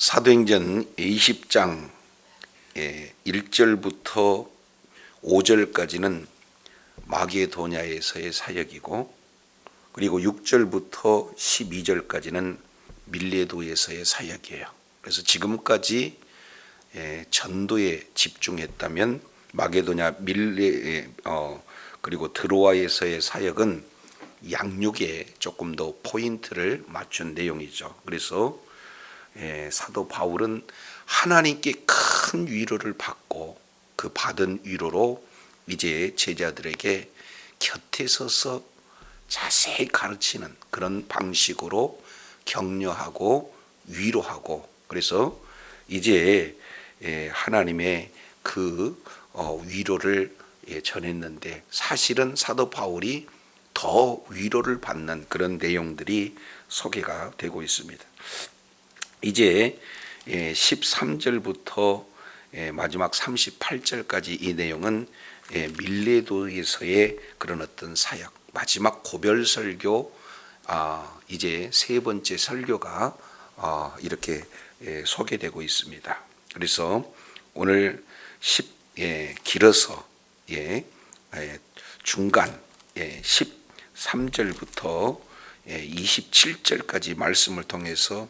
사도행전 20장 1절부터 5절까지는 마게도냐에서의 사역이고, 그리고 6절부터 12절까지는 밀레도에서의 사역이에요. 그래서 지금까지 전도에 집중했다면 마게도냐, 그리고 드로아에서의 사역은 양육에 조금 더 포인트를 맞춘 내용이죠. 그래서 사도 바울은 하나님께 큰 위로를 받고 그 받은 위로로 이제 제자들에게 곁에 서서 자세히 가르치는 그런 방식으로 격려하고 위로하고, 그래서 이제 하나님의 그 위로를 전했는데, 사실은 사도 바울이 더 위로를 받는 그런 내용들이 소개가 되고 있습니다. 이제 13절부터 마지막 38절까지 이 내용은 밀레도에서의 그런 어떤 사역, 마지막 고별 설교, 이제 세 번째 설교가 이렇게 소개되고 있습니다. 그래서 오늘 길어서 중간 13절부터 27절까지 말씀을 통해서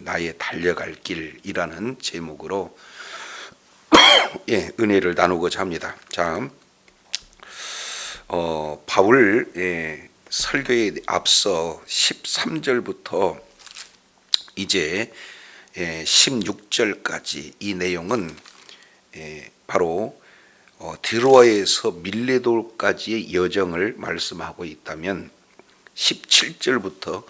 나의 달려갈 길이라는 제목으로 은혜를 나누고자 합니다. 자, 바울 설교에 앞서 13절부터 이제 16절까지 이 내용은 바로 드로아에서 밀레도까지의 여정을 말씀하고 있다면, 17절부터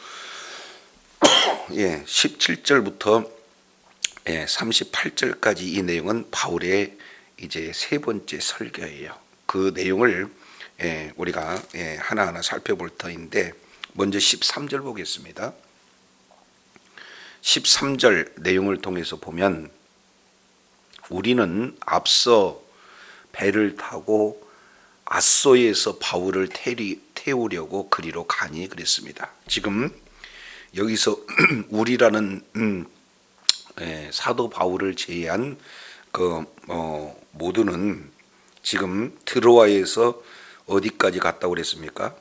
38절까지 이 내용은 바울의 이제 세 번째 설교예요. 그 내용을 우리가 하나하나 살펴볼 터인데, 먼저 13절 보겠습니다. 13절 내용을 통해서 보면, 우리는 앞서 배를 타고 아소에서 바울을 태우려고 그리로 가니 그랬습니다. 지금 여기서 우리라는 사도 바울을 제외한 그 모두는 지금 드로아에서 어디까지 갔다고 그랬습니까?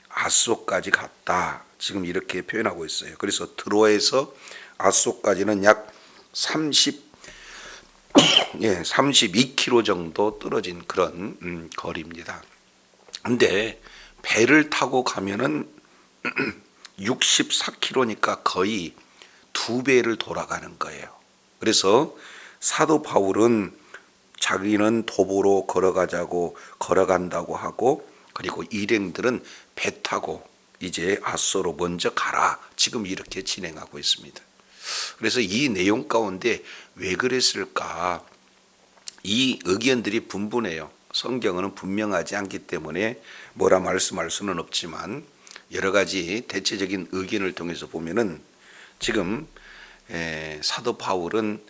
아소까지 갔다, 지금 이렇게 표현하고 있어요. 그래서 드로아에서 아소까지는 약 32km 정도 떨어진 그런 거리입니다. 근데 배를 타고 가면은 64km니까 거의 2배를 돌아가는 거예요. 그래서 사도 바울은 자기는 도보로 걸어간다고 하고, 그리고 일행들은 배 타고 이제 아소로 먼저 가라, 지금 이렇게 진행하고 있습니다. 그래서 이 내용 가운데 왜 그랬을까, 이 의견들이 분분해요. 성경은 분명하지 않기 때문에 뭐라 말씀할 수는 없지만, 여러 가지 대체적인 의견을 통해서 보면은 지금 사도 바울은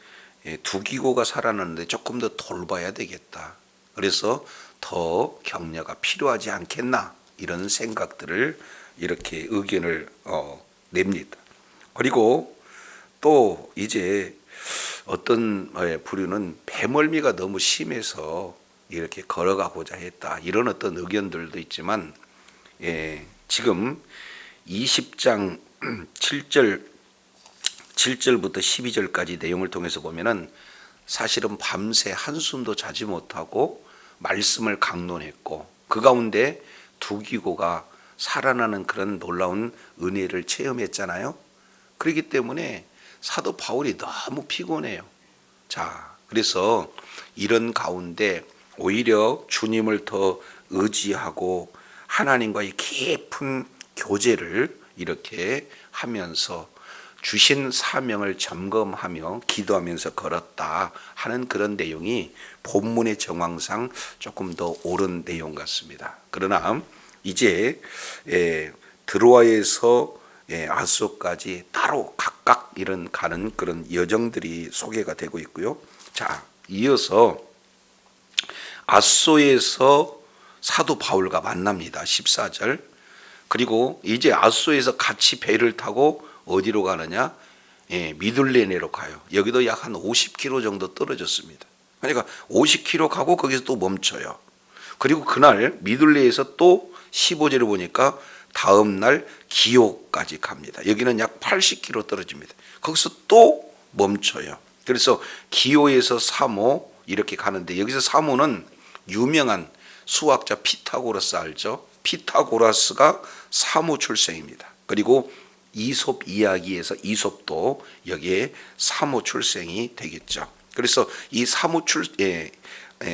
두기고가 살아났는데 조금 더 돌봐야 되겠다, 그래서 더 격려가 필요하지 않겠나, 이런 생각들을 이렇게 의견을 냅니다. 그리고 또 이제 어떤 부류는 배멀미가 너무 심해서 이렇게 걸어가고자 했다, 이런 어떤 의견들도 있지만, 지금 20장 7절부터 12절까지 내용을 통해서 보면은 사실은 밤새 한숨도 자지 못하고 말씀을 강론했고, 그 가운데 두기고가 살아나는 그런 놀라운 은혜를 체험했잖아요. 그렇기 때문에 사도 바울이 너무 피곤해요. 자, 그래서 이런 가운데 오히려 주님을 더 의지하고 하나님과의 깊은 교제를 이렇게 하면서 주신 사명을 점검하며 기도하면서 걸었다 하는 그런 내용이 본문의 정황상 조금 더 옳은 내용 같습니다. 그러나 이제 드로아에서 아소까지 따로 각각 이런 가는 그런 여정들이 소개가 되고 있고요. 자, 이어서 아소에서 사도 바울과 만납니다. 14절. 그리고 이제 아소에서 같이 배를 타고 어디로 가느냐? 미둘레네로 가요. 여기도 약 한 50km 정도 떨어졌습니다. 그러니까 50km 가고 거기서 또 멈춰요. 그리고 그날 미둘레에서 또 15절을 보니까 다음 날 기호까지 갑니다. 여기는 약 80km 떨어집니다. 거기서 또 멈춰요. 그래서 기호에서 사모 이렇게 가는데, 여기서 사모는 유명한 수학자 피타고라스 알죠? 피타고라스가 사모 출생입니다. 그리고 이솝 이야기에서 이솝도 여기에 사모 출생이 되겠죠. 그래서 이 사모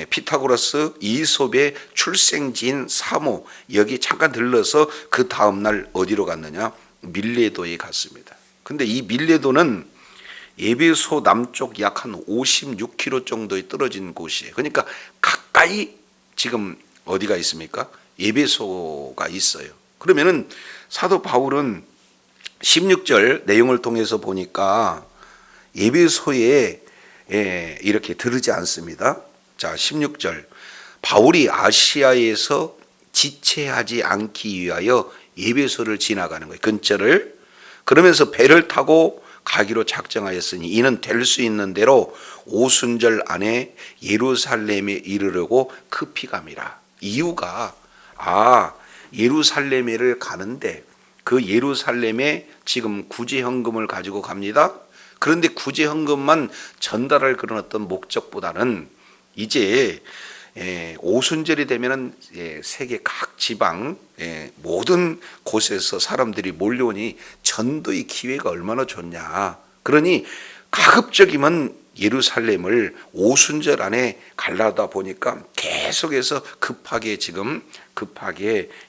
피타고라스 이솝의 출생지인 사모, 여기 잠깐 들러서 그 다음날 어디로 갔느냐? 밀레도에 갔습니다. 근데 이 밀레도는 에베소 남쪽 약 한 56km 정도에 떨어진 곳이에요. 그러니까 가까이 지금 어디가 있습니까? 에베소가 있어요. 그러면은 사도 바울은 16절 내용을 통해서 보니까 에베소에 이렇게 들으지 않습니다. 자, 16절. 바울이 아시아에서 지체하지 않기 위하여 에베소를 지나가는 거예요. 근처를. 그러면서 배를 타고 가기로 작정하였으니 이는 될 수 있는 대로 오순절 안에 예루살렘에 이르려고 급히 감이라. 이유가 예루살렘에를 가는데 그 예루살렘에 지금 구제헌금을 가지고 갑니다. 그런데 구제헌금만 전달할 그런 어떤 목적보다는 이제 오순절이 되면은 세계 각 지방 모든 곳에서 사람들이 몰려오니 전도의 기회가 얼마나 좋냐. 그러니 가급적이면 예루살렘을 오순절 안에 가려다 보니까 계속해서 급하게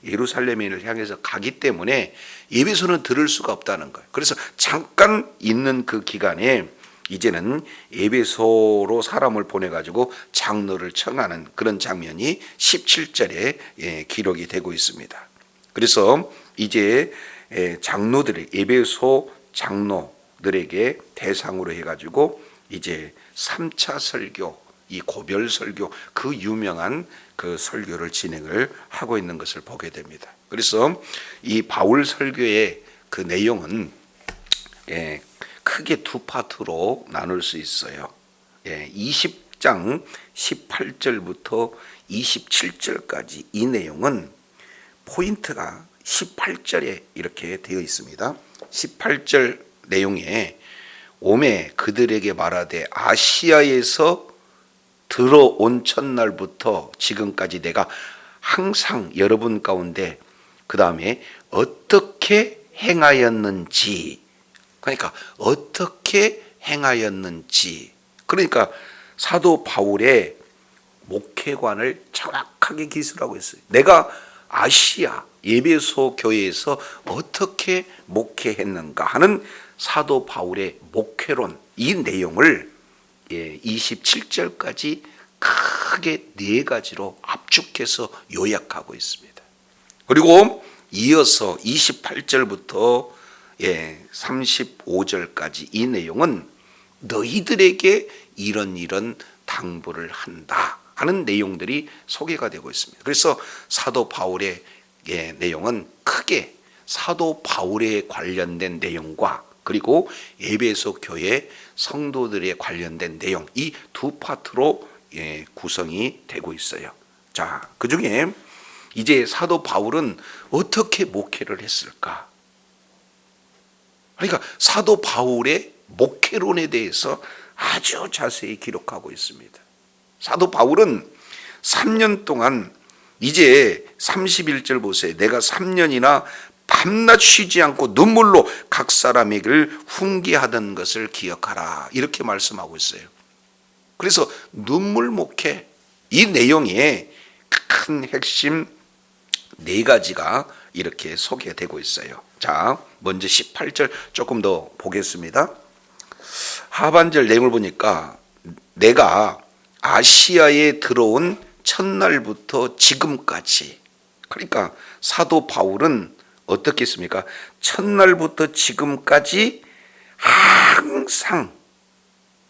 예루살렘을 향해서 가기 때문에 에베소는 들을 수가 없다는 거예요. 그래서 잠깐 있는 그 기간에 이제는 에베소로 사람을 보내가지고 장로를 청하는 그런 장면이 17절에 기록이 되고 있습니다. 그래서 이제 장로들의 에베소 장로들에게 대상으로 해가지고 이제 3차 설교, 이 고별 설교, 그 유명한 그 설교를 진행을 하고 있는 것을 보게 됩니다. 그래서 이 바울 설교의 그 내용은 크게 두 파트로 나눌 수 있어요. 20장 18절부터 27절까지 이 내용은 포인트가 18절에 이렇게 되어 있습니다. 18절 내용에 오매 그들에게 말하되 아시아에서 들어온 첫날부터 지금까지 내가 항상 여러분 가운데 그 다음에 어떻게 행하였는지, 그러니까 어떻게 행하였는지, 그러니까 사도 바울의 목회관을 정확하게 기술하고 있어요. 내가 아시아 에베소 교회에서 어떻게 목회했는가 하는 사도 바울의 목회론, 이 내용을 27절까지 크게 네 가지로 압축해서 요약하고 있습니다. 그리고 이어서 28절부터 35절까지 이 내용은 너희들에게 이런 당부를 한다 하는 내용들이 소개가 되고 있습니다. 그래서 사도 바울의 내용은 크게 사도 바울에 관련된 내용과 그리고 에베소 교회 성도들에 관련된 내용, 이 두 파트로 구성이 되고 있어요. 자, 그 중에 이제 사도 바울은 어떻게 목회를 했을까? 그러니까 사도 바울의 목회론에 대해서 아주 자세히 기록하고 있습니다. 사도 바울은 3년 동안, 이제 31절 보세요. 내가 3년이나 밤낮 쉬지 않고 눈물로 각 사람에게를 훈계하던 것을 기억하라, 이렇게 말씀하고 있어요. 그래서 눈물 목회, 이 내용에 큰 핵심 네 가지가 이렇게 소개되고 있어요. 자, 먼저 18절 조금 더 보겠습니다. 하반절 내용을 보니까 내가 아시아에 들어온 첫날부터 지금까지, 그러니까 사도 바울은 어떻게 했습니까? 첫날부터 지금까지 항상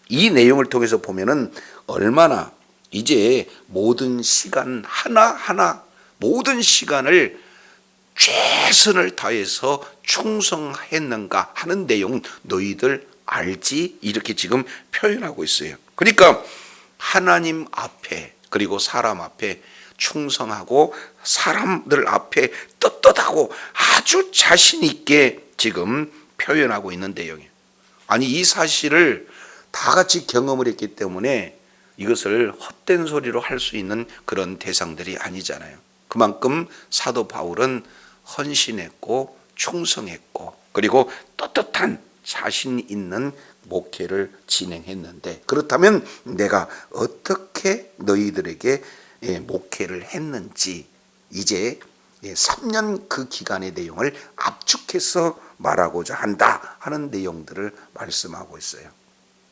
이 내용을 통해서 보면은 얼마나 이제 모든 시간 하나하나, 모든 시간을 최선을 다해서 충성했는가 하는 내용 너희들 알지? 이렇게 지금 표현하고 있어요. 그러니까 하나님 앞에 그리고 사람 앞에 충성하고 사람들 앞에 떳떳하고 아주 자신 있게 지금 표현하고 있는 내용이에요. 아니 이 사실을 다 같이 경험을 했기 때문에 이것을 헛된 소리로 할 수 있는 그런 대상들이 아니잖아요. 그만큼 사도 바울은 헌신했고 충성했고 그리고 떳떳한 자신 있는 목회를 진행했는데, 그렇다면 내가 어떻게 너희들에게 목회를 했는지 이제 3년 그 기간의 내용을 압축해서 말하고자 한다 하는 내용들을 말씀하고 있어요.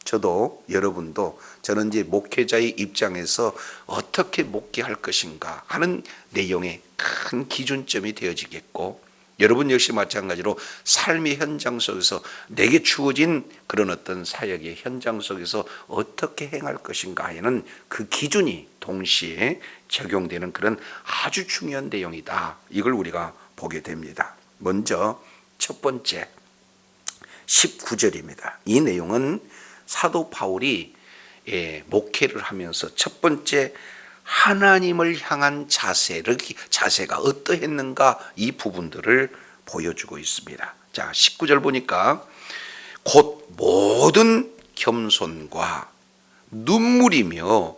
저도 여러분도 저는 이제 목회자의 입장에서 어떻게 목회할 것인가 하는 내용의 큰 기준점이 되어지겠고, 여러분 역시 마찬가지로 삶의 현장 속에서 내게 주어진 그런 어떤 사역의 현장 속에서 어떻게 행할 것인가 하는 그 기준이 동시에 적용되는 그런 아주 중요한 내용이다. 이걸 우리가 보게 됩니다. 먼저 첫 번째 19절입니다. 이 내용은 사도 바울이 목회를 하면서 첫 번째 하나님을 향한 자세가 어떠했는가 이 부분들을 보여주고 있습니다. 자, 19절 보니까 곧 모든 겸손과 눈물이며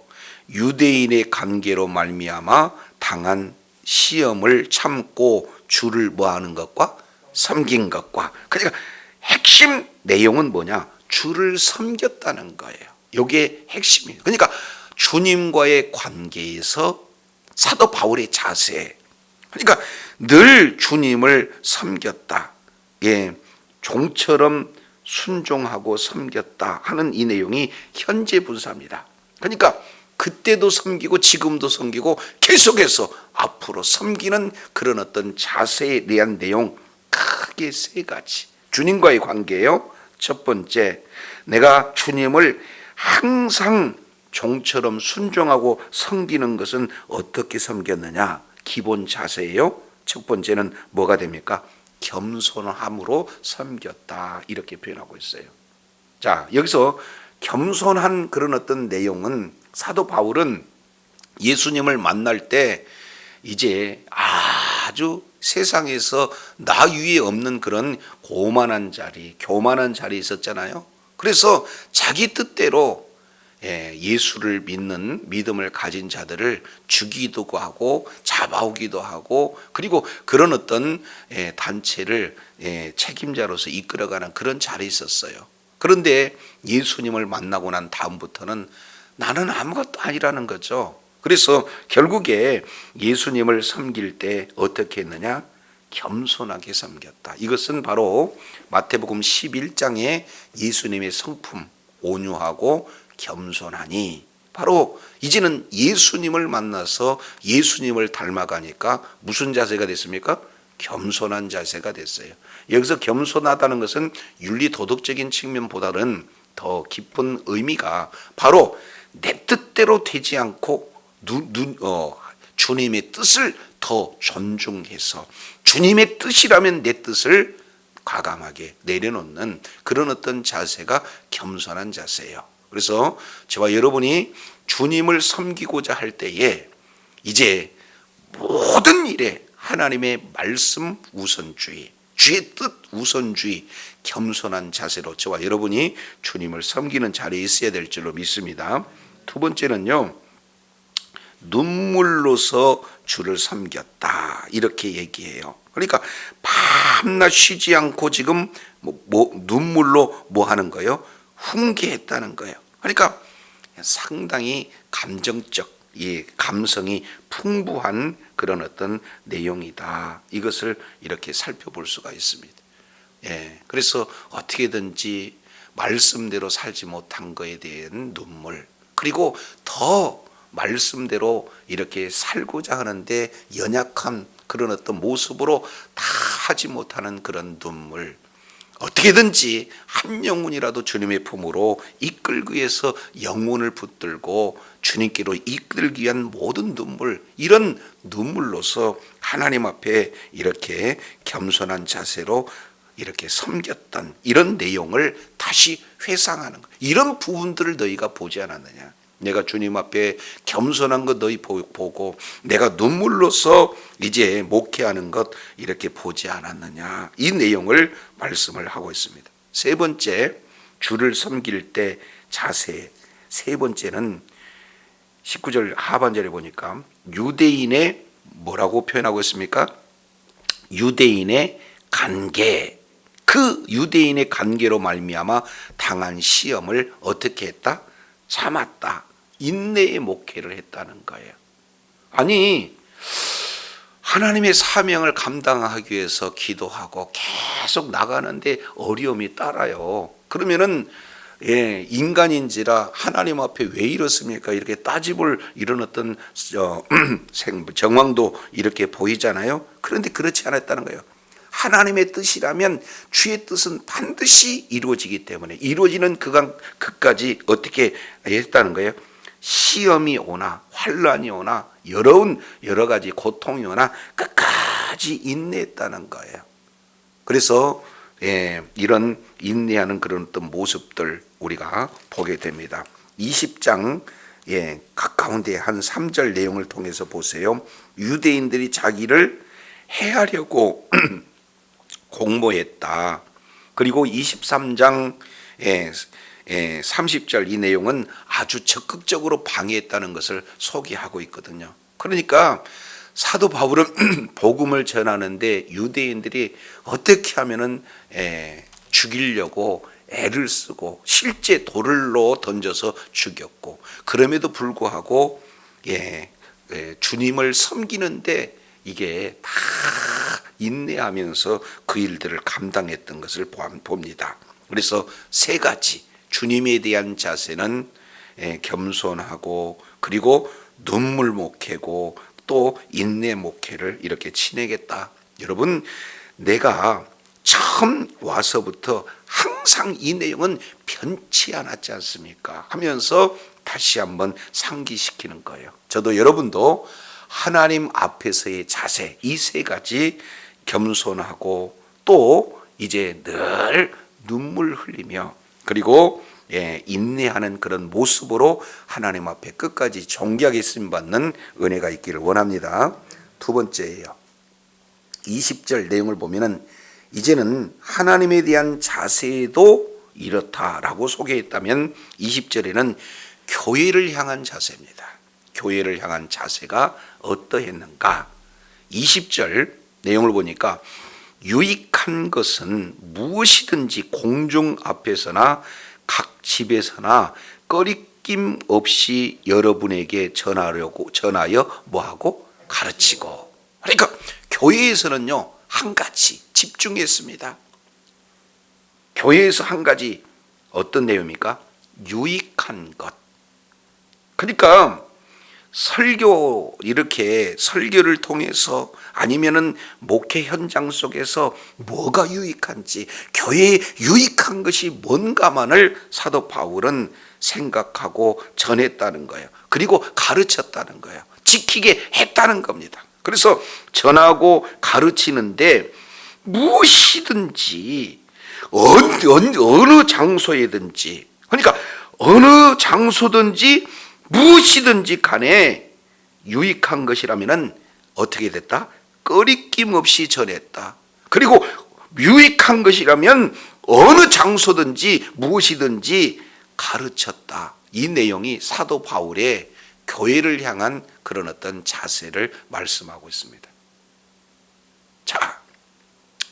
유대인의 관계로 말미암아 당한 시험을 참고 주를 뭐하는 것과 섬긴 것과, 그러니까 핵심 내용은 뭐냐? 주를 섬겼다는 거예요. 이게 핵심이에요. 그러니까 주님과의 관계에서 사도 바울의 자세, 그러니까 늘 주님을 섬겼다, 종처럼 순종하고 섬겼다 하는 이 내용이 현재 분사입니다. 그러니까 그때도 섬기고 지금도 섬기고 계속해서 앞으로 섬기는 그런 어떤 자세에 대한 내용, 크게 세 가지. 주님과의 관계예요. 첫 번째, 내가 주님을 항상 종처럼 순종하고 섬기는 것은 어떻게 섬겼느냐? 기본 자세예요. 첫 번째는 뭐가 됩니까? 겸손함으로 섬겼다, 이렇게 표현하고 있어요. 자, 여기서 겸손한 그런 어떤 내용은 사도 바울은 예수님을 만날 때 이제 아주 세상에서 나 위에 없는 그런 교만한 자리에 있었잖아요. 그래서 자기 뜻대로 예수를 믿는 믿음을 가진 자들을 죽이기도 하고 잡아오기도 하고, 그리고 그런 어떤 단체를 책임자로서 이끌어가는 그런 자리에 있었어요. 그런데 예수님을 만나고 난 다음부터는 나는 아무것도 아니라는 거죠. 그래서 결국에 예수님을 섬길 때 어떻게 했느냐? 겸손하게 섬겼다. 이것은 바로 마태복음 11장에 예수님의 성품, 온유하고 겸손하니, 바로 이제는 예수님을 만나서 예수님을 닮아가니까 무슨 자세가 됐습니까? 겸손한 자세가 됐어요. 여기서 겸손하다는 것은 윤리 도덕적인 측면보다는 더 깊은 의미가 바로 내 뜻대로 되지 않고 주님의 뜻을 더 존중해서 주님의 뜻이라면 내 뜻을 과감하게 내려놓는 그런 어떤 자세가 겸손한 자세예요. 그래서 저와 여러분이 주님을 섬기고자 할 때에 이제 모든 일에 하나님의 말씀 우선주의, 주의 뜻 우선주의, 겸손한 자세로 저와 여러분이 주님을 섬기는 자리에 있어야 될 줄로 믿습니다. 두 번째는요, 눈물로서 주를 섬겼다, 이렇게 얘기해요. 그러니까 밤낮 쉬지 않고 지금 눈물로 뭐 하는 거예요? 훈계했다는 거예요. 그러니까 상당히 감정적, 감성이 풍부한 그런 어떤 내용이다. 이것을 이렇게 살펴볼 수가 있습니다. 그래서 어떻게든지 말씀대로 살지 못한 것에 대한 눈물, 그리고 더 말씀대로 이렇게 살고자 하는데 연약한 그런 어떤 모습으로 다 하지 못하는 그런 눈물, 어떻게든지 한 영혼이라도 주님의 품으로 이끌기 위해서 영혼을 붙들고 주님께로 이끌기 위한 모든 눈물, 이런 눈물로서 하나님 앞에 이렇게 겸손한 자세로 이렇게 섬겼던 이런 내용을 다시 회상하는 것. 이런 부분들을 너희가 보지 않았느냐. 내가 주님 앞에 겸손한 것 너희 보고 내가 눈물로서 이제 목회하는 것 이렇게 보지 않았느냐. 이 내용을 말씀을 하고 있습니다. 세 번째, 주를 섬길 때 자세. 세 번째는 19절 하반절에 보니까 유대인의 뭐라고 표현하고 있습니까? 유대인의 관계. 그 유대인의 관계로 말미암아 당한 시험을 어떻게 했다? 참았다. 인내의 목회를 했다는 거예요. 아니, 하나님의 사명을 감당하기 위해서 기도하고 계속 나가는데 어려움이 따라요. 그러면은 인간인지라 하나님 앞에 왜 이렇습니까? 이렇게 따집을 이런 어떤 정황도 이렇게 보이잖아요. 그런데 그렇지 않았다는 거예요. 하나님의 뜻이라면 주의 뜻은 반드시 이루어지기 때문에 이루어지는 그까지 어떻게 했다는 거예요? 시험이 오나 환난이 오나 여러 가지 고통이 오나 끝까지 인내했다는 거예요. 그래서 이런 인내하는 그런 어떤 모습들 우리가 보게 됩니다. 20장 가까운데 한 3절 내용을 통해서 보세요. 유대인들이 자기를 해하려고 공모했다. 그리고 23장 30절 이 내용은 아주 적극적으로 방해했다는 것을 소개하고 있거든요. 그러니까 사도 바울은 복음을 전하는데 유대인들이 어떻게 하면은 죽이려고 애를 쓰고 실제 돌로 던져서 죽였고, 그럼에도 불구하고 주님을 섬기는데 이게 다 인내하면서 그 일들을 감당했던 것을 봅니다. 그래서 세 가지 주님에 대한 자세는 겸손하고, 그리고 눈물 목회고, 또 인내 목회를 이렇게 지내겠다. 여러분, 내가 처음 와서부터 항상 이 내용은 변치 않았지 않습니까? 하면서 다시 한번 상기시키는 거예요. 저도 여러분도 하나님 앞에서의 자세, 이 세 가지 겸손하고, 또 이제 늘 눈물 흘리며, 그리고 인내하는 그런 모습으로 하나님 앞에 끝까지 존귀하게 쓰임받는 은혜가 있기를 원합니다. 두 번째예요. 20절 내용을 보면은 이제는 하나님에 대한 자세도 이렇다라고 소개했다면 20절에는 교회를 향한 자세입니다. 교회를 향한 자세가 어떠했는가? 20절 내용을 보니까 유익한 것은 무엇이든지 공중 앞에서나 각 집에서나 꺼리낌 없이 여러분에게 전하여 뭐하고 가르치고. 그러니까 교회에서는요 한 가지 집중했습니다. 교회에서 한 가지 어떤 내용입니까? 유익한 것. 그러니까 이렇게 설교를 통해서 아니면은 목회 현장 속에서 뭐가 유익한지, 교회에 유익한 것이 뭔가만을 사도 바울은 생각하고 전했다는 거예요. 그리고 가르쳤다는 거예요. 지키게 했다는 겁니다. 그래서 전하고 가르치는데 무엇이든지 어느 장소에든지, 그러니까 어느 장소든지 무엇이든지 간에 유익한 것이라면은 어떻게 됐다? 꺼리낌 없이 전했다. 그리고 유익한 것이라면 어느 장소든지 무엇이든지 가르쳤다. 이 내용이 사도 바울의 교회를 향한 그런 어떤 자세를 말씀하고 있습니다. 자,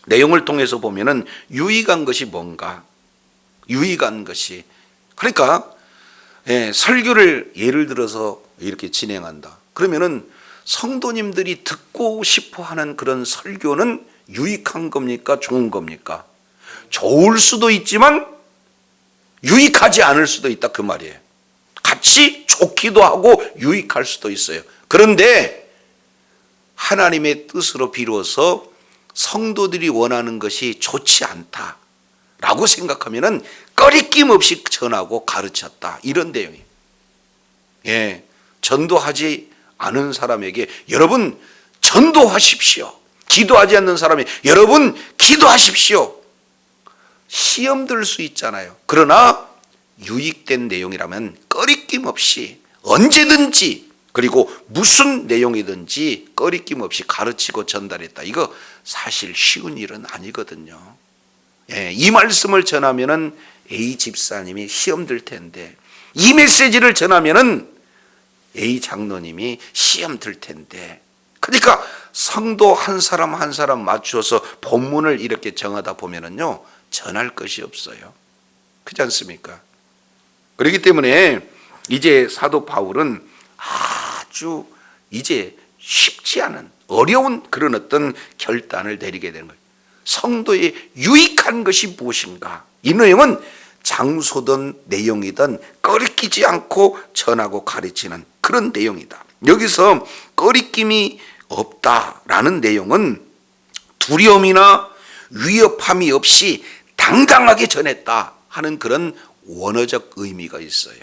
내용을 통해서 보면은 유익한 것이 뭔가? 유익한 것이, 그러니까 설교를 예를 들어서 이렇게 진행한다. 그러면은 성도님들이 듣고 싶어 하는 그런 설교는 유익한 겁니까? 좋은 겁니까? 좋을 수도 있지만 유익하지 않을 수도 있다, 그 말이에요. 같이 좋기도 하고 유익할 수도 있어요. 그런데 하나님의 뜻으로 비로소 성도들이 원하는 것이 좋지 않다. 라고 생각하면은 꺼리낌 없이 전하고 가르쳤다. 이런 내용이에요. 예. 전도하지 않은 사람에게 여러분 전도하십시오. 기도하지 않는 사람이 여러분 기도하십시오. 시험 들 수 있잖아요. 그러나 유익된 내용이라면 꺼리낌 없이 언제든지 그리고 무슨 내용이든지 꺼리낌 없이 가르치고 전달했다. 이거 사실 쉬운 일은 아니거든요. 예, 이 말씀을 전하면은 A 집사님이 시험 들 텐데, 이 메시지를 전하면은 A 장로님이 시험 들 텐데, 그러니까 성도 한 사람 한 사람 맞추어서 본문을 이렇게 정하다 보면은요 전할 것이 없어요. 그렇지 않습니까? 그렇기 때문에 이제 사도 바울은 아주 이제 쉽지 않은 어려운 그런 어떤 결단을 내리게 되는 거예요. 성도의 유익한 것이 무엇인가? 이 내용은 장소든 내용이든 꺼리끼지 않고 전하고 가르치는 그런 내용이다. 여기서 꺼리낌이 없다라는 내용은 두려움이나 위협함이 없이 당당하게 전했다 하는 그런 원어적 의미가 있어요.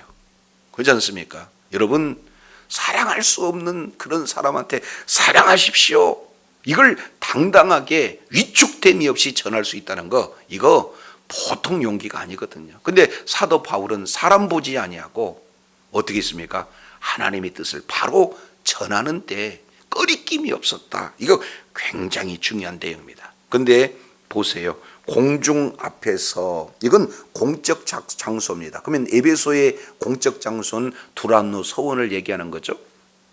그렇지 않습니까? 여러분, 사랑할 수 없는 그런 사람한테 사랑하십시오. 이걸 당당하게 위축됨이 없이 전할 수 있다는 거, 이거 보통 용기가 아니거든요. 근데 사도 바울은 사람 보지 아니하고 어떻게 했습니까? 하나님의 뜻을 바로 전하는데 꺼리낌이 없었다. 이거 굉장히 중요한 내용입니다. 근데 보세요. 공중 앞에서, 이건 공적 장소입니다. 그러면 에베소의 공적 장소는 두란노 서원을 얘기하는 거죠.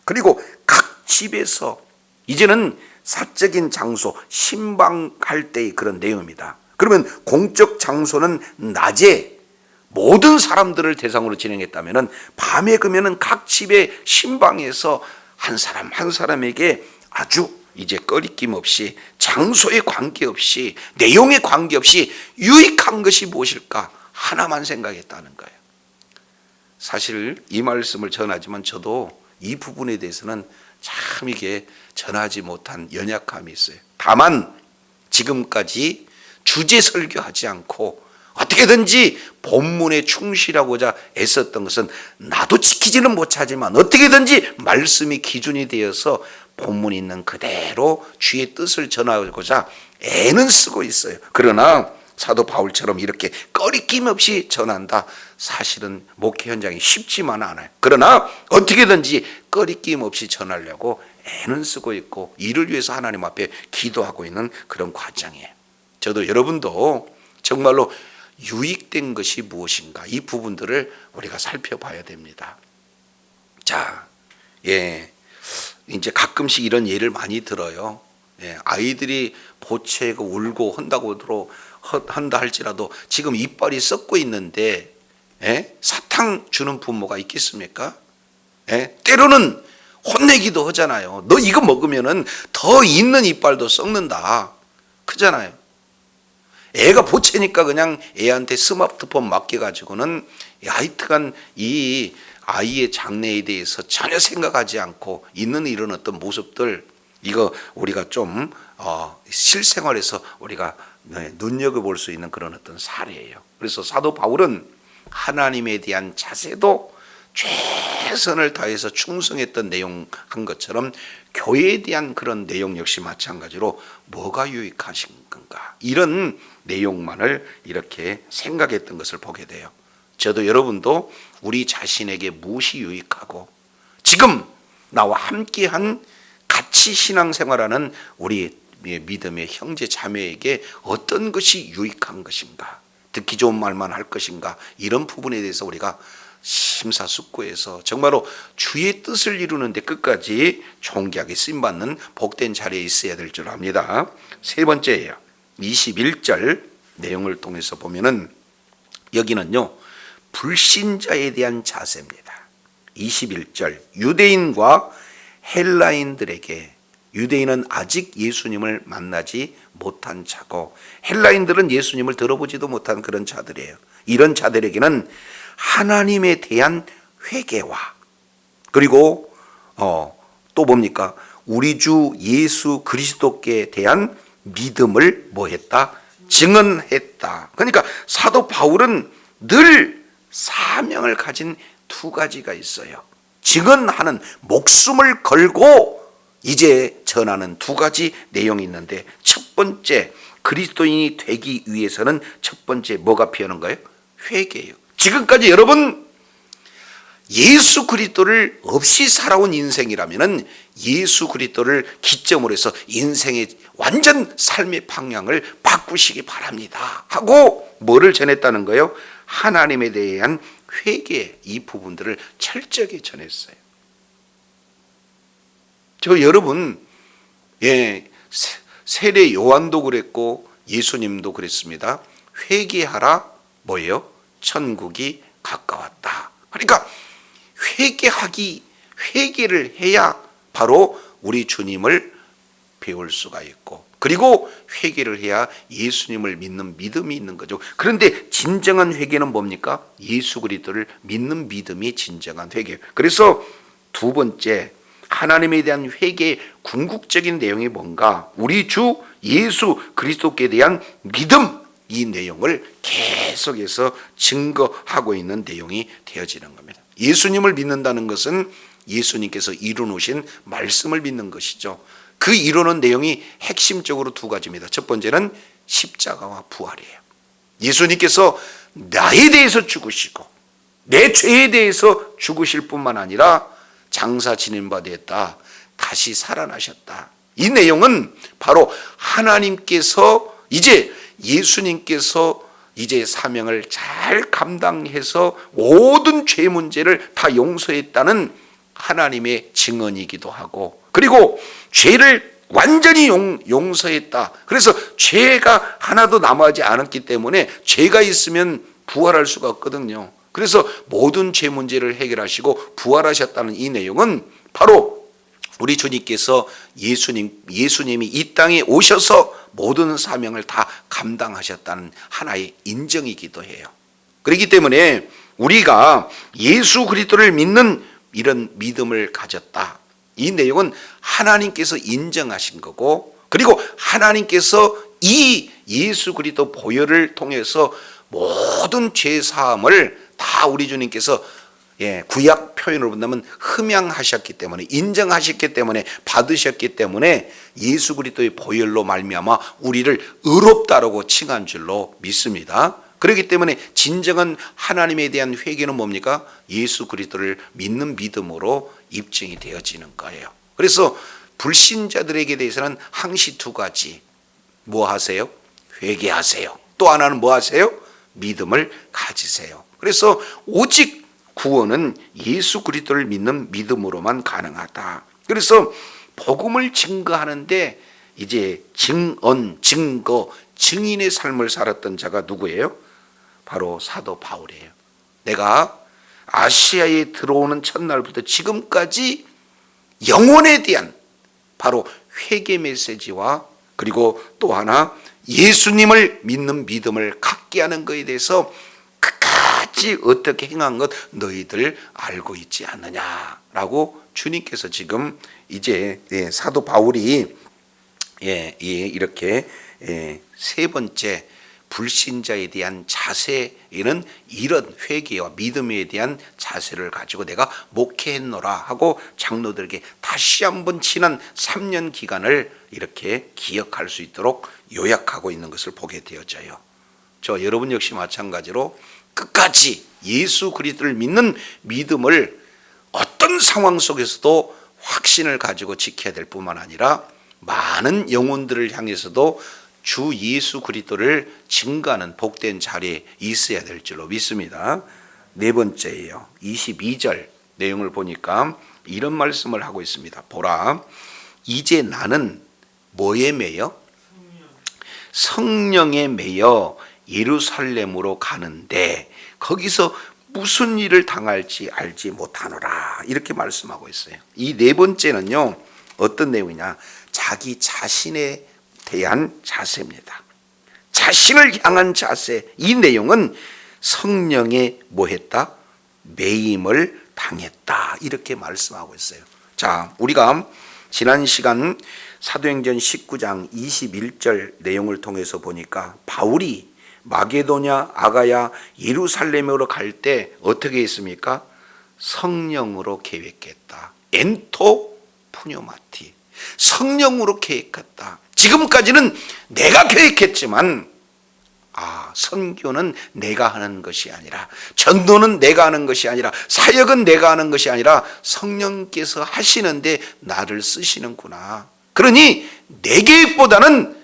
그리고 각 집에서, 이제는 사적인 장소, 신방할 때의 그런 내용입니다. 그러면 공적 장소는 낮에 모든 사람들을 대상으로 진행했다면 밤에 그러면 각 집의 신방에서 한 사람 한 사람에게 아주 이제 꺼리낌 없이, 장소에 관계없이, 내용에 관계없이 유익한 것이 무엇일까 하나만 생각했다는 거예요. 사실 이 말씀을 전하지만 저도 이 부분에 대해서는 참 이게 전하지 못한 연약함이 있어요. 다만 지금까지 주제 설교하지 않고 어떻게든지 본문에 충실하고자 애썼던 것은 나도 지키지는 못하지만 어떻게든지 말씀이 기준이 되어서 본문이 있는 그대로 주의 뜻을 전하고자 애는 쓰고 있어요. 그러나 사도 바울처럼 이렇게 꺼리낌 없이 전한다, 사실은 목회 현장이 쉽지만 않아요. 그러나 어떻게든지 꺼리낌 없이 전하려고 애는 쓰고 있고 이를 위해서 하나님 앞에 기도하고 있는 그런 과정이에요. 저도 여러분도 정말로 유익된 것이 무엇인가, 이 부분들을 우리가 살펴봐야 됩니다. 자, 예, 이제 가끔씩 이런 예를 많이 들어요. 예, 아이들이 보채고 울고 한다 할지라도 지금 이빨이 썩고 있는데, 예? 사탕 주는 부모가 있겠습니까? 예? 때로는 혼내기도 하잖아요. 너 이거 먹으면은 더 있는 이빨도 썩는다. 그잖아요. 애가 보채니까 그냥 애한테 스마트폰 맡겨가지고는 하여튼간 이 아이의 장래에 대해서 전혀 생각하지 않고 있는 이런 어떤 모습들, 이거 우리가 좀 실생활에서 우리가 눈여겨볼 수 있는 그런 어떤 사례예요. 그래서 사도 바울은 하나님에 대한 자세도 최선을 다해서 충성했던 내용 한 것처럼 교회에 대한 그런 내용 역시 마찬가지로 뭐가 유익하신 건가, 이런 내용만을 이렇게 생각했던 것을 보게 돼요. 저도 여러분도 우리 자신에게 무엇이 유익하고 지금 나와 함께한 같이 신앙생활하는 우리 믿음의 형제 자매에게 어떤 것이 유익한 것인가, 듣기 좋은 말만 할 것인가, 이런 부분에 대해서 우리가 심사숙고해서 정말로 주의 뜻을 이루는 데 끝까지 존귀하게 쓰임받는 복된 자리에 있어야 될 줄 압니다. 세 번째예요. 21절 내용을 통해서 보면은 여기는요, 불신자에 대한 자세입니다. 21절, 유대인과 헬라인들에게, 유대인은 아직 예수님을 만나지 못한 자고 헬라인들은 예수님을 들어보지도 못한 그런 자들이에요. 이런 자들에게는 하나님에 대한 회개와, 그리고 또 뭡니까? 우리 주 예수 그리스도께 대한 믿음을 뭐 했다? 증언했다. 그러니까 사도 바울은 늘 사명을 가진 두 가지가 있어요. 증언하는, 목숨을 걸고 이제 전하는 두 가지 내용이 있는데, 첫 번째, 그리스도인이 되기 위해서는 첫 번째 뭐가 필요한 거예요? 회개예요. 지금까지 여러분 예수 그리스도를 없이 살아온 인생이라면은 예수 그리스도를 기점으로 해서 인생의 완전 삶의 방향을 바꾸시기 바랍니다 하고 뭐를 전했다는 거예요? 하나님에 대한 회개, 이 부분들을 철저하게 전했어요. 저 여러분, 세례 요한도 그랬고 예수님도 그랬습니다. 회개하라, 뭐예요? 천국이 가까웠다. 그러니까 회개를 해야 바로 우리 주님을 배울 수가 있고, 그리고 회개를 해야 예수님을 믿는 믿음이 있는 거죠. 그런데 진정한 회개는 뭡니까? 예수 그리스도를 믿는 믿음이 진정한 회개예요. 그래서 두 번째, 하나님에 대한 회개의 궁극적인 내용이 뭔가? 우리 주 예수 그리스도께 대한 믿음, 이 내용을 계속해서 증거하고 있는 내용이 되어지는 겁니다. 예수님을 믿는다는 것은 예수님께서 이루어놓으신 말씀을 믿는 것이죠. 그 이루는 내용이 핵심적으로 두 가지입니다. 첫 번째는 십자가와 부활이에요. 예수님께서 나에 대해서 죽으시고 내 죄에 대해서 죽으실 뿐만 아니라 장사 지낸 바 되었다, 다시 살아나셨다. 이 내용은 바로 하나님께서 이제 예수님께서 이제 사명을 잘 감당해서 모든 죄 문제를 다 용서했다는 하나님의 증언이기도 하고, 그리고 죄를 완전히 용서했다. 그래서 죄가 하나도 남아지 않았기 때문에 죄가 있으면 부활할 수가 없거든요. 그래서 모든 죄 문제를 해결하시고 부활하셨다는 이 내용은 바로 우리 주님께서 예수님이 이 땅에 오셔서 모든 사명을 다 감당하셨다는 하나의 인정이기도 해요. 그렇기 때문에 우리가 예수 그리스도를 믿는 이런 믿음을 가졌다, 이 내용은 하나님께서 인정하신 거고, 그리고 하나님께서 이 예수 그리스도 보혈을 통해서 모든 죄 사함을 다 우리 주님께서 구약 표현으로 본다면 흠양하셨기 때문에, 인정하셨기 때문에, 받으셨기 때문에 예수 그리스도의 보혈로 말미암아 우리를 의롭다라고 칭한 줄로 믿습니다. 그렇기 때문에 진정한 하나님에 대한 회개는 뭡니까? 예수 그리스도를 믿는 믿음으로 입증이 되어지는 거예요. 그래서 불신자들에게 대해서는 항시 두 가지, 뭐 하세요? 회개하세요. 또 하나는 뭐 하세요? 믿음을 가지세요. 그래서 오직 구원은 예수 그리스도를 믿는 믿음으로만 가능하다. 그래서 복음을 증거하는데 이제 증언, 증거, 증인의 삶을 살았던 자가 누구예요? 바로 사도 바울이에요. 내가 아시아에 들어오는 첫날부터 지금까지 영혼에 대한 바로 회개 메시지와, 그리고 또 하나 예수님을 믿는 믿음을 갖게 하는 것에 대해서 끝까지 어떻게 행한 것 너희들 알고 있지 않느냐라고 주님께서 지금 이제 사도 바울이 이렇게 세 번째 불신자에 대한 자세에는 이런 회개와 믿음에 대한 자세를 가지고 내가 목회했노라 하고 장로들에게 다시 한번 지난 3년 기간을 이렇게 기억할 수 있도록 요약하고 있는 것을 보게 되어져요. 저 여러분 역시 마찬가지로 끝까지 예수 그리스도를 믿는 믿음을 어떤 상황 속에서도 확신을 가지고 지켜야 될 뿐만 아니라 많은 영혼들을 향해서도 주 예수 그리스도를 증거하는 복된 자리에 있어야 될 줄로 믿습니다. 네 번째예요. 22절 내용을 보니까 이런 말씀을 하고 있습니다. 보라, 이제 나는 뭐에 매여? 성령에 매여 예루살렘으로 가는데 거기서 무슨 일을 당할지 알지 못하노라, 이렇게 말씀하고 있어요. 이 네 번째는요, 어떤 내용이냐, 자기 자신에 대한 자세입니다. 자신을 향한 자세, 이 내용은 성령에 뭐 했다? 매임을 당했다, 이렇게 말씀하고 있어요. 자, 우리가 지난 시간 사도행전 19장 21절 내용을 통해서 보니까 바울이 마게도냐, 아가야, 예루살렘으로 갈 때 어떻게 했습니까? 성령으로 계획했다. 엔토 푸뇨마티. 성령으로 계획했다. 지금까지는 내가 계획했지만 선교는 내가 하는 것이 아니라, 전도는 내가 하는 것이 아니라, 사역은 내가 하는 것이 아니라 성령께서 하시는데 나를 쓰시는구나. 그러니 내 계획보다는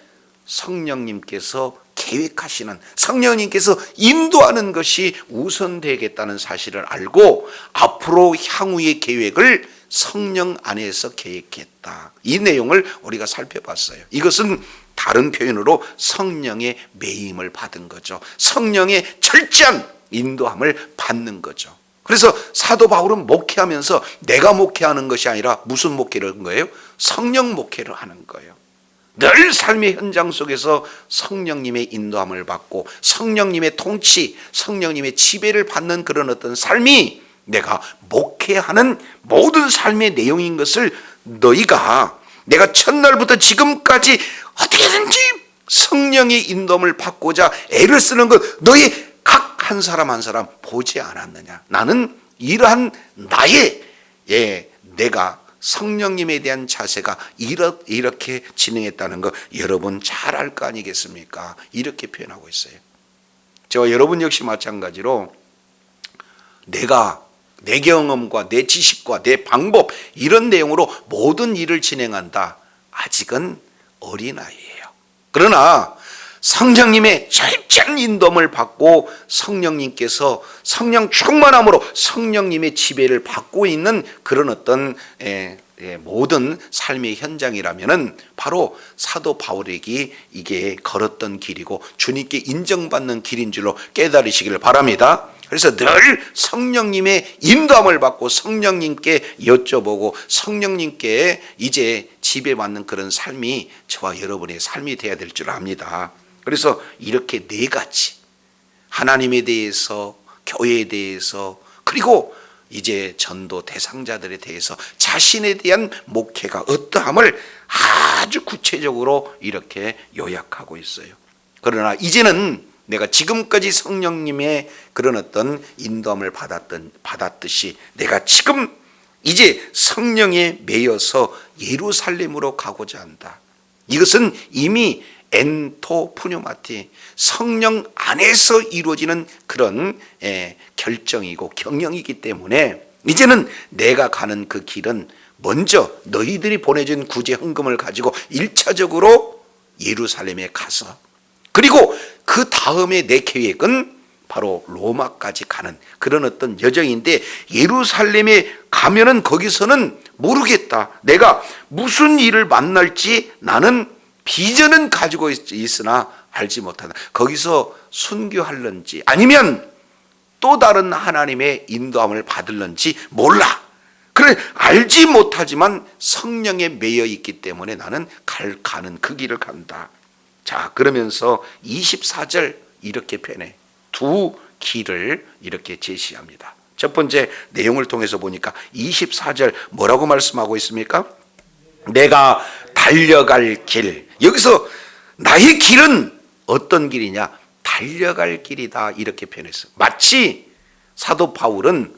성령님께서 계획하시는, 성령님께서 인도하는 것이 우선되겠다는 사실을 알고 앞으로 향후의 계획을 성령 안에서 계획했다. 이 내용을 우리가 살펴봤어요. 이것은 다른 표현으로 성령의 매임을 받은 거죠. 성령의 철저한 인도함을 받는 거죠. 그래서 사도 바울은 목회하면서 내가 목회하는 것이 아니라 무슨 목회를 하는 거예요? 성령 목회를 하는 거예요. 늘 삶의 현장 속에서 성령님의 인도함을 받고 성령님의 통치, 성령님의 지배를 받는 그런 어떤 삶이 내가 목회하는 모든 삶의 내용인 것을 너희가, 내가 첫날부터 지금까지 어떻게든지 성령의 인도함을 받고자 애를 쓰는 것 너희 각 한 사람 한 사람 보지 않았느냐. 나는 이러한 나의 내가 성령님에 대한 자세가 이렇게 진행했다는 거 여러분 잘 알 거 아니겠습니까? 이렇게 표현하고 있어요. 저와 여러분 역시 마찬가지로 내가 내 경험과 내 지식과 내 방법 이런 내용으로 모든 일을 진행한다. 아직은 어린아이예요. 그러나 성령님의 철저한 인도함을 받고 성령님께서 성령 충만함으로 성령님의 지배를 받고 있는 그런 어떤 모든 삶의 현장이라면은 바로 사도 바울에게 이게 걸었던 길이고 주님께 인정받는 길인 줄로 깨달으시기를 바랍니다. 그래서 늘 성령님의 인도함을 받고 성령님께 여쭤보고 성령님께 이제 지배받는 그런 삶이 저와 여러분의 삶이 되어야 될 줄 압니다. 그래서 이렇게 네 가지, 하나님에 대해서, 교회에 대해서, 그리고 이제 전도 대상자들에 대해서 자신에 대한 목회가 어떠함을 아주 구체적으로 이렇게 요약하고 있어요. 그러나 이제는 내가 지금까지 성령님의 그런 어떤 인도함을 받았듯이 내가 지금 이제 성령에 매여서 예루살렘으로 가고자 한다. 이것은 이미 엔토 푸뇨마티, 성령 안에서 이루어지는 그런 결정이고 경영이기 때문에 이제는 내가 가는 그 길은 먼저 너희들이 보내준 구제 헌금을 가지고 1차적으로 예루살렘에 가서, 그리고 그 다음에 내 계획은 바로 로마까지 가는 그런 어떤 여정인데, 예루살렘에 가면은 거기서는 모르겠다. 내가 무슨 일을 만날지 나는 비전은 가지고 있으나 알지 못한다. 거기서 순교할런지 아니면 또 다른 하나님의 인도함을 받을런지 몰라. 그래, 알지 못하지만 성령에 매여 있기 때문에 나는 가는 그 길을 간다. 자, 그러면서 24절 이렇게 표현해. 두 길을 이렇게 제시합니다. 첫 번째 내용을 통해서 보니까 24절 뭐라고 말씀하고 있습니까? 내가 달려갈 길. 여기서 나의 길은 어떤 길이냐? 달려갈 길이다 이렇게 표현했어요. 마치 사도 바울은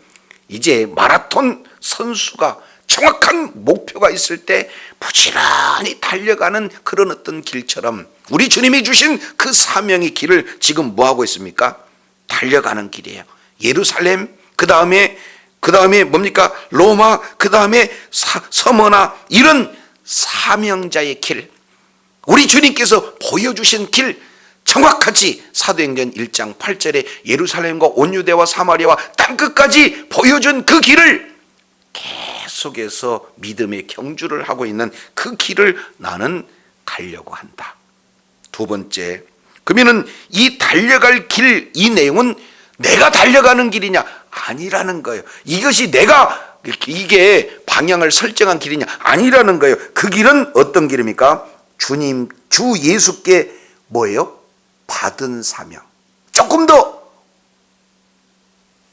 이제 마라톤 선수가 정확한 목표가 있을 때 부지런히 달려가는 그런 어떤 길처럼 우리 주님이 주신 그 사명의 길을 지금 뭐하고 있습니까? 달려가는 길이에요. 예루살렘, 그 다음에 뭡니까? 로마, 그 다음에 서머나, 이런 사명자의 길, 우리 주님께서 보여주신 길, 정확하지 사도행전 1장 8절에 예루살렘과 온 유대와 사마리아와 땅끝까지 보여준 그 길을 계속해서 믿음의 경주를 하고 있는 그 길을 나는 가려고 한다. 두 번째, 그러면은 이 달려갈 길, 이 내용은 내가 달려가는 길이냐? 아니라는 거예요. 이것이 내가 이게 방향을 설정한 길이냐? 아니라는 거예요. 그 길은 어떤 길입니까? 주님, 주 예수께 뭐예요? 받은 사명. 조금 더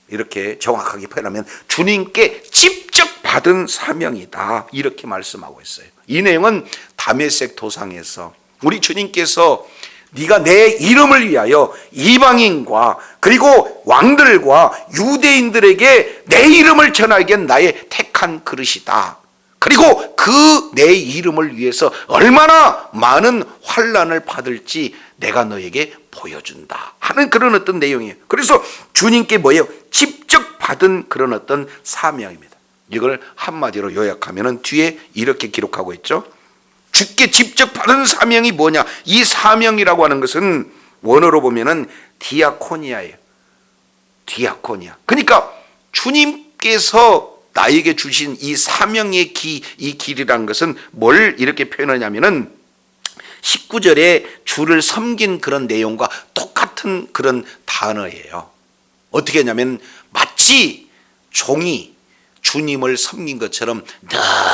이렇게 정확하게 표현하면 주님께 직접 받은 사명이다, 이렇게 말씀하고 있어요. 이 내용은 다메섹 도상에서 우리 주님께서 네가 내 이름을 위하여 이방인과 그리고 왕들과 유대인들에게 내 이름을 전하기엔 나의 택한 그릇이다, 그리고 그 내 이름을 위해서 얼마나 많은 환난을 받을지 내가 너에게 보여준다 하는 그런 어떤 내용이에요. 그래서 주님께 뭐예요? 직접 받은 그런 어떤 사명입니다. 이걸 한마디로 요약하면 뒤에 이렇게 기록하고 있죠. 주께 직접 받은 사명이 뭐냐? 이 사명이라고 하는 것은 원어로 보면은 디아코니아예요. 디아코니아. 그러니까 주님께서 나에게 주신 이 사명의 이 길이라는 것은 뭘 이렇게 표현하냐면은 19절에 주를 섬긴 그런 내용과 똑같은 그런 단어예요. 어떻게 하냐면 마치 종이 주님을 섬긴 것처럼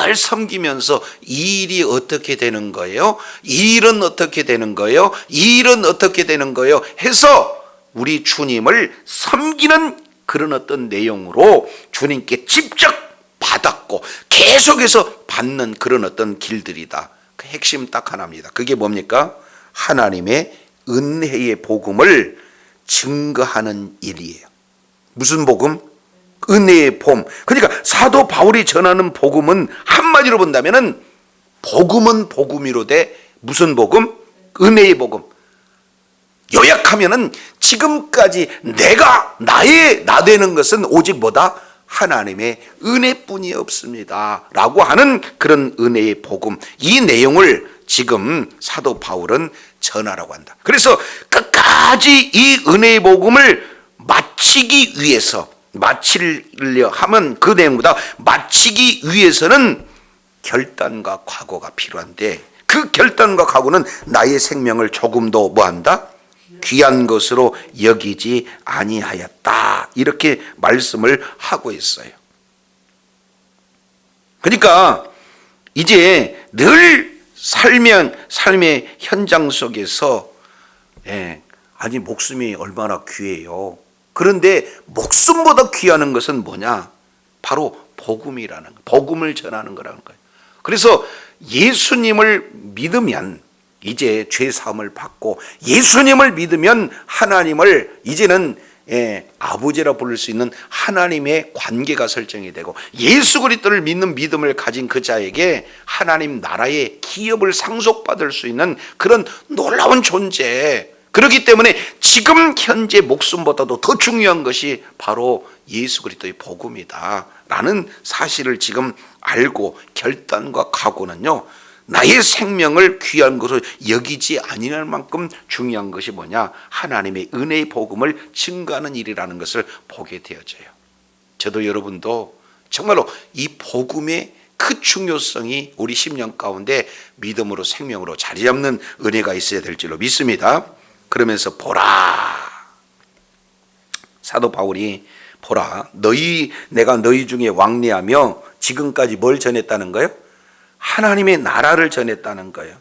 늘 섬기면서 이 일이 어떻게 되는 거예요? 이 일은 어떻게 되는 거예요? 이 일은 어떻게 되는 거예요? 해서 우리 주님을 섬기는 그런 어떤 내용으로 주님께 직접 받았고 계속해서 받는 그런 어떤 길들이다. 그 핵심 딱 하나입니다. 그게 뭡니까? 하나님의 은혜의 복음을 증거하는 일이에요. 무슨 복음? 은혜의 봄. 그러니까 사도 바울이 전하는 복음은 한마디로 본다면은 복음은 복음이로되 무슨 복음? 은혜의 복음. 요약하면은 지금까지 내가 나 되는 것은 오직 뭐다? 하나님의 은혜뿐이 없습니다 라고 하는 그런 은혜의 복음, 이 내용을 지금 사도 바울은 전하라고 한다. 그래서 끝까지 이 은혜의 복음을 마치기 위해서, 마치려 하면 그 내용보다 마치기 위해서는 결단과 각오가 필요한데, 그 결단과 각오는 나의 생명을 조금도 뭐한다? 귀한 것으로 여기지 아니하였다, 이렇게 말씀을 하고 있어요. 그러니까 이제 늘 삶의 현장 속에서 아니 목숨이 얼마나 귀해요. 그런데 목숨보다 귀한 것은 뭐냐? 바로 복음이라는 거, 복음을 전하는 거라는 거예요. 그래서 예수님을 믿으면 이제 죄 사함을 받고, 예수님을 믿으면 하나님을 이제는 아버지라 부를 수 있는 하나님의 관계가 설정이 되고, 예수 그리스도를 믿는 믿음을 가진 그 자에게 하나님 나라의 기업을 상속받을 수 있는 그런 놀라운 존재. 그렇기 때문에 지금 현재 목숨보다도 더 중요한 것이 바로 예수 그리스도의 복음이다 라는 사실을 지금 알고, 결단과 각오는요, 나의 생명을 귀한 것으로 여기지 아니할 만큼 중요한 것이 뭐냐? 하나님의 은혜의 복음을 증거하는 일이라는 것을 보게 되어져요. 저도 여러분도 정말로 이 복음의 그 중요성이 우리 10년 가운데 믿음으로 생명으로 자리 잡는 은혜가 있어야 될 줄로 믿습니다. 그러면서 보라, 사도 바울이 보라, 내가 너희 중에 왕래하며 지금까지 뭘 전했다는 거예요? 하나님의 나라를 전했다는 거예요.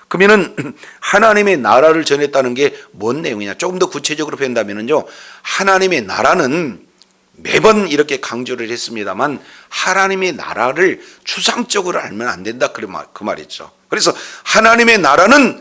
그러면은 하나님의 나라를 전했다는 게 뭔 내용이냐? 조금 더 구체적으로 표현한다면요, 하나님의 나라는 매번 이렇게 강조를 했습니다만 하나님의 나라를 추상적으로 알면 안 된다, 그 말이죠. 그래서 하나님의 나라는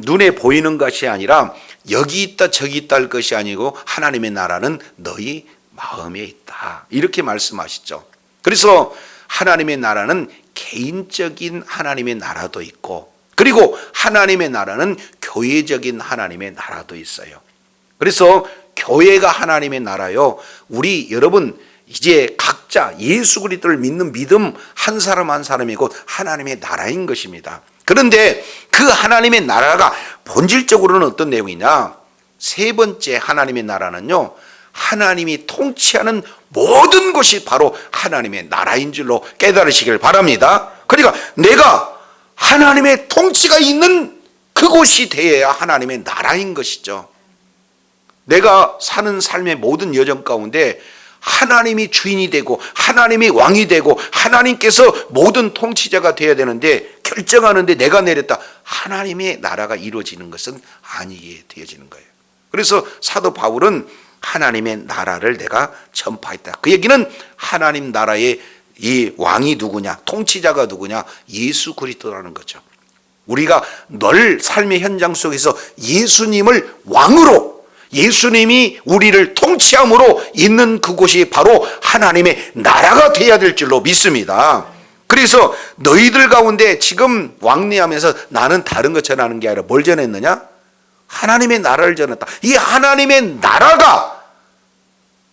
눈에 보이는 것이 아니라 여기 있다 저기 있다 할 것이 아니고 하나님의 나라는 너희 마음에 있다, 이렇게 말씀하시죠. 그래서 하나님의 나라는 개인적인 하나님의 나라도 있고, 그리고 하나님의 나라는 교회적인 하나님의 나라도 있어요. 그래서 교회가 하나님의 나라요, 우리 여러분 이제 각자 예수 그리스도를 믿는 믿음 한 사람 한 사람이 곧 하나님의 나라인 것입니다. 그런데 그 하나님의 나라가 본질적으로는 어떤 내용이냐? 세 번째 하나님의 나라는요, 하나님이 통치하는 모든 것이 바로 하나님의 나라인 줄로 깨달으시길 바랍니다. 그러니까 내가 하나님의 통치가 있는 그곳이 되어야 하나님의 나라인 것이죠. 내가 사는 삶의 모든 여정 가운데 하나님이 주인이 되고 하나님이 왕이 되고 하나님께서 모든 통치자가 되어야 되는데, 결정하는데 내가 내렸다, 하나님의 나라가 이루어지는 것은 아니게 되어지는 거예요. 그래서 사도 바울은 하나님의 나라를 내가 전파했다, 그 얘기는 하나님 나라의 이 왕이 누구냐? 통치자가 누구냐? 예수 그리스도라는 거죠. 우리가 늘 삶의 현장 속에서 예수님을 왕으로, 예수님이 우리를 통치함으로 있는 그곳이 바로 하나님의 나라가 되어야 될 줄로 믿습니다. 그래서 너희들 가운데 지금 왕래하면서 나는 다른 것 전하는 게 아니라 뭘 전했느냐? 하나님의 나라를 전했다. 이 하나님의 나라가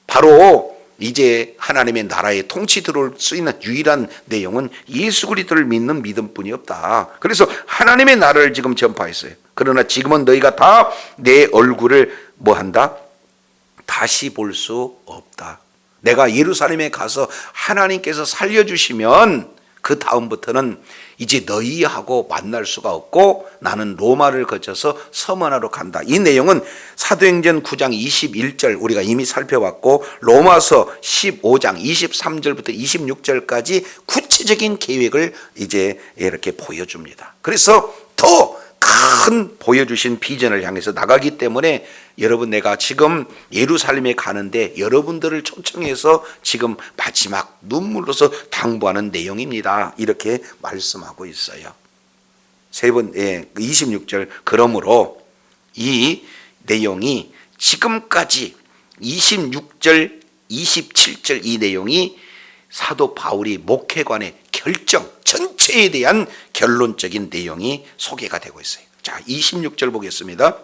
바로 이제 하나님의 나라에 통치 들어올 수 있는 유일한 내용은 예수 그리스도를 믿는 믿음뿐이 없다. 그래서 하나님의 나라를 지금 전파했어요. 그러나 지금은 너희가 다 내 얼굴을 뭐 한다? 다시 볼 수 없다. 내가 예루살렘에 가서 하나님께서 살려주시면 그 다음부터는 이제 너희하고 만날 수가 없고 나는 로마를 거쳐서 서머나로 간다. 이 내용은 사도행전 9장 21절 우리가 이미 살펴봤고 로마서 15장 23절부터 26절까지 구체적인 계획을 이제 이렇게 보여줍니다. 그래서 더 큰 보여주신 비전을 향해서 나가기 때문에 여러분, 내가 지금 예루살렘에 가는데 여러분들을 초청해서 지금 마지막 눈물로서 당부하는 내용입니다. 이렇게 말씀하고 있어요. 26절 그러므로 이 내용이 지금까지 26절 27절 이 내용이 사도 바울이 목회관의 결정 전체에 대한 결론적인 내용이 소개가 되고 있어요. 자, 26절 보겠습니다.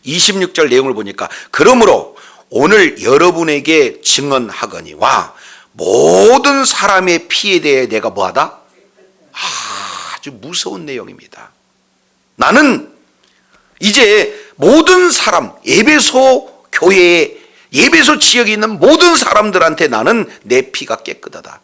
26절 내용을 보니까 그러므로 오늘 여러분에게 증언하거니와 모든 사람의 피에 대해 내가 뭐하다? 아주 무서운 내용입니다. 나는 이제 모든 사람, 에베소 교회에, 에베소 지역에 있는 모든 사람들한테 나는 내 피가 깨끗하다.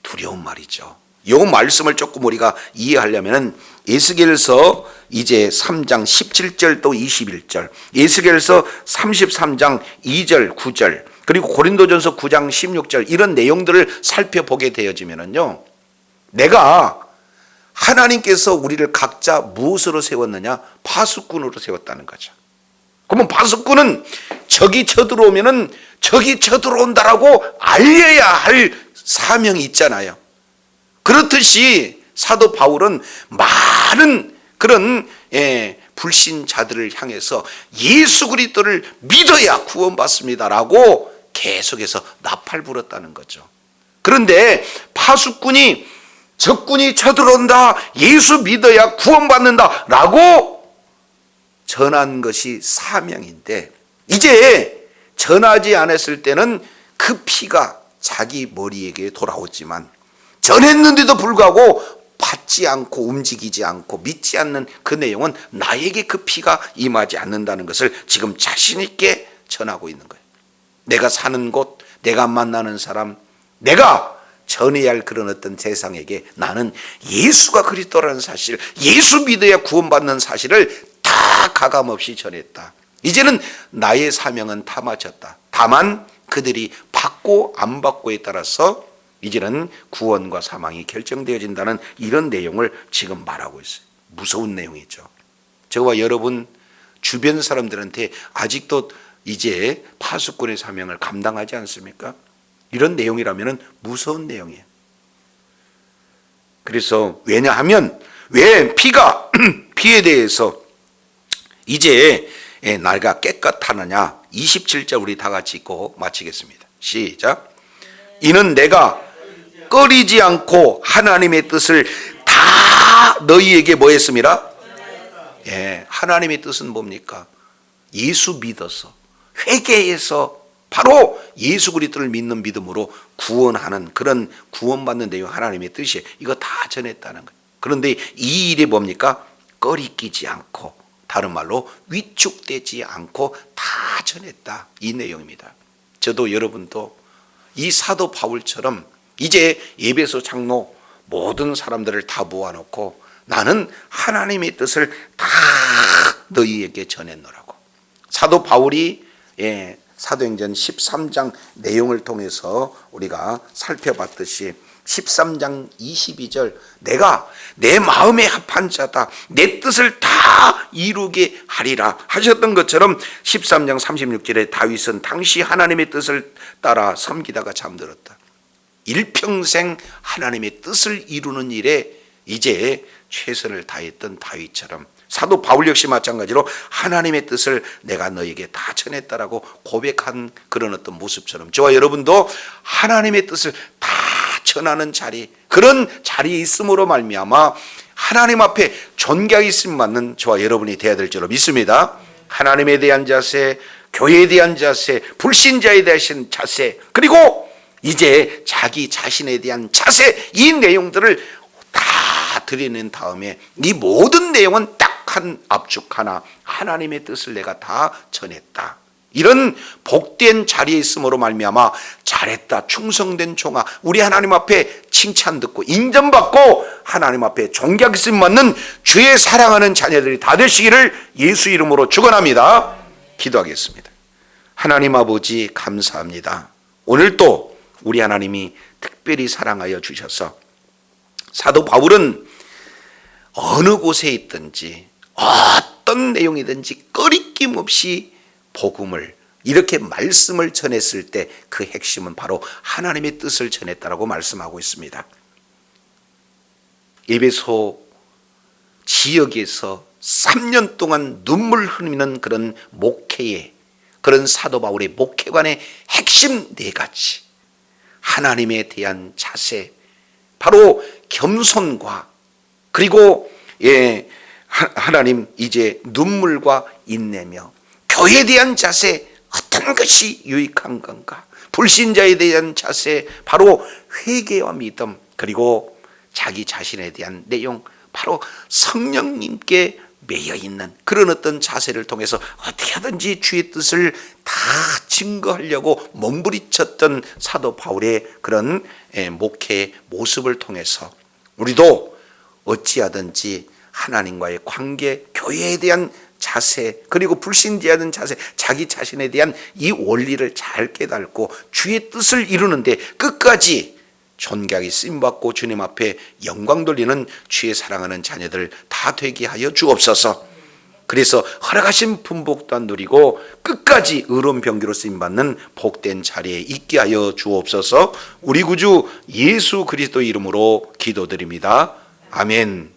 두려운 말이죠. 이 말씀을 조금 우리가 이해하려면 에스겔서 이제 3장 17절 또 21절, 에스겔서 33장 2절 9절, 그리고 고린도전서 9장 16절 이런 내용들을 살펴보게 되어지면요, 내가 하나님께서 우리를 각자 무엇으로 세웠느냐? 파수꾼으로 세웠다는 거죠. 그러면 파수꾼은 적이 쳐들어오면은 적이 쳐들어온다라고 알려야 할 사명이 있잖아요. 그렇듯이 사도 바울은 많은 그런 불신자들을 향해서 예수 그리스도를 믿어야 구원받습니다라고 계속해서 나팔 불었다는 거죠. 그런데 파수꾼이 적군이 쳐들어온다, 예수 믿어야 구원받는다라고 전한 것이 사명인데, 이제 전하지 않았을 때는 그 피가 자기 머리에게 돌아오지만 전했는데도 불구하고 받지 않고 움직이지 않고 믿지 않는 그 내용은 나에게 그 피가 임하지 않는다는 것을 지금 자신 있게 전하고 있는 거예요. 내가 사는 곳, 내가 만나는 사람, 내가 전해야 할 그런 어떤 세상에게 나는 예수가 그리스도라는 사실, 예수 믿어야 구원받는 사실을 다 가감없이 전했다. 이제는 나의 사명은 다 마쳤다. 다만 그들이 받고 안 받고에 따라서 이제는 구원과 사망이 결정되어진다는 이런 내용을 지금 말하고 있어요. 무서운 내용이죠. 저와 여러분 주변 사람들한테 아직도 이제 파수꾼의 사명을 감당하지 않습니까? 이런 내용이라면 무서운 내용이에요. 그래서 왜냐하면 왜 피에 대해서 이제 내가 깨끗하느냐? 27절 우리 다 같이 읽고 마치겠습니다. 시작. 이는 내가 꺼리지 않고 하나님의 뜻을 다 너희에게 뭐 했습니다? 하나님의 뜻은 뭡니까? 예수 믿어서 회개해서 바로 예수 그리스도를 믿는 믿음으로 구원하는 그런 구원받는 내용 하나님의 뜻이에요. 이거 다 전했다는 거예요. 그런데 이 일이 뭡니까? 꺼리 끼지 않고, 다른 말로 위축되지 않고 다 전했다. 이 내용입니다. 저도 여러분도 이 사도 바울처럼 이제 에베소 장로 모든 사람들을 다 모아놓고 나는 하나님의 뜻을 다 너희에게 전했노라고. 사도 바울이 사도행전 13장 내용을 통해서 우리가 살펴봤듯이 13장 22절 내가 내 마음에 합한 자다, 내 뜻을 다 이루게 하리라 하셨던 것처럼 13장 36절에 다윗은 당시 하나님의 뜻을 따라 섬기다가 잠들었다. 일평생 하나님의 뜻을 이루는 일에 이제 최선을 다했던 다윗처럼 사도 바울 역시 마찬가지로 하나님의 뜻을 내가 너에게 다 전했다라고 고백한 그런 어떤 모습처럼 저와 여러분도 하나님의 뜻을 다 전하는 자리, 그런 자리에 있음으로 말미암아 하나님 앞에 존경이 있음 받는 저와 여러분이 되어야 될 줄로 믿습니다. 하나님에 대한 자세, 교회에 대한 자세, 불신자에 대한 자세, 그리고 이제 자기 자신에 대한 자세, 이 내용들을 다 드리는 다음에 이 모든 내용은 딱 한 압축 하나, 하나님의 뜻을 내가 다 전했다. 이런 복된 자리에 있음으로 말미암아 잘했다, 충성된 종아, 우리 하나님 앞에 칭찬 듣고 인정받고 하나님 앞에 존경심 받는 주의 사랑하는 자녀들이 다 되시기를 예수 이름으로 축원합니다. 기도하겠습니다. 하나님 아버지 감사합니다. 오늘 또 우리 하나님이 특별히 사랑하여 주셔서 사도 바울은 어느 곳에 있든지 어떤 내용이든지 꺼리낌 없이 복음을 이렇게 말씀을 전했을 때 그 핵심은 바로 하나님의 뜻을 전했다라고 말씀하고 있습니다. 에베소 지역에서 3년 동안 눈물 흘리는 그런 목회의, 그런 사도 바울의 목회관의 핵심 4가지, 하나님에 대한 자세, 바로 겸손과, 그리고 하나님 이제 눈물과 인내며, 교회에 대한 자세, 어떤 것이 유익한 건가, 불신자에 대한 자세, 바로 회개와 믿음, 그리고 자기 자신에 대한 내용, 바로 성령님께 매여 있는 그런 어떤 자세를 통해서 어떻게 하든지 주의 뜻을 다 증거하려고 몸부림쳤던 사도 바울의 그런 목회 모습을 통해서 우리도 어찌하든지 하나님과의 관계, 교회에 대한 자세, 그리고 불신자에 대한 자세, 자기 자신에 대한 이 원리를 잘 깨닫고 주의 뜻을 이루는데 끝까지 존경이 쓰임받고 주님 앞에 영광 돌리는 주의 사랑하는 자녀들 다 되게 하여 주옵소서. 그래서 허락하신 분복 또한 누리고 끝까지 의로운 병기로 쓰임받는 복된 자리에 있게 하여 주옵소서. 우리 구주 예수 그리스도 이름으로 기도드립니다. 아멘.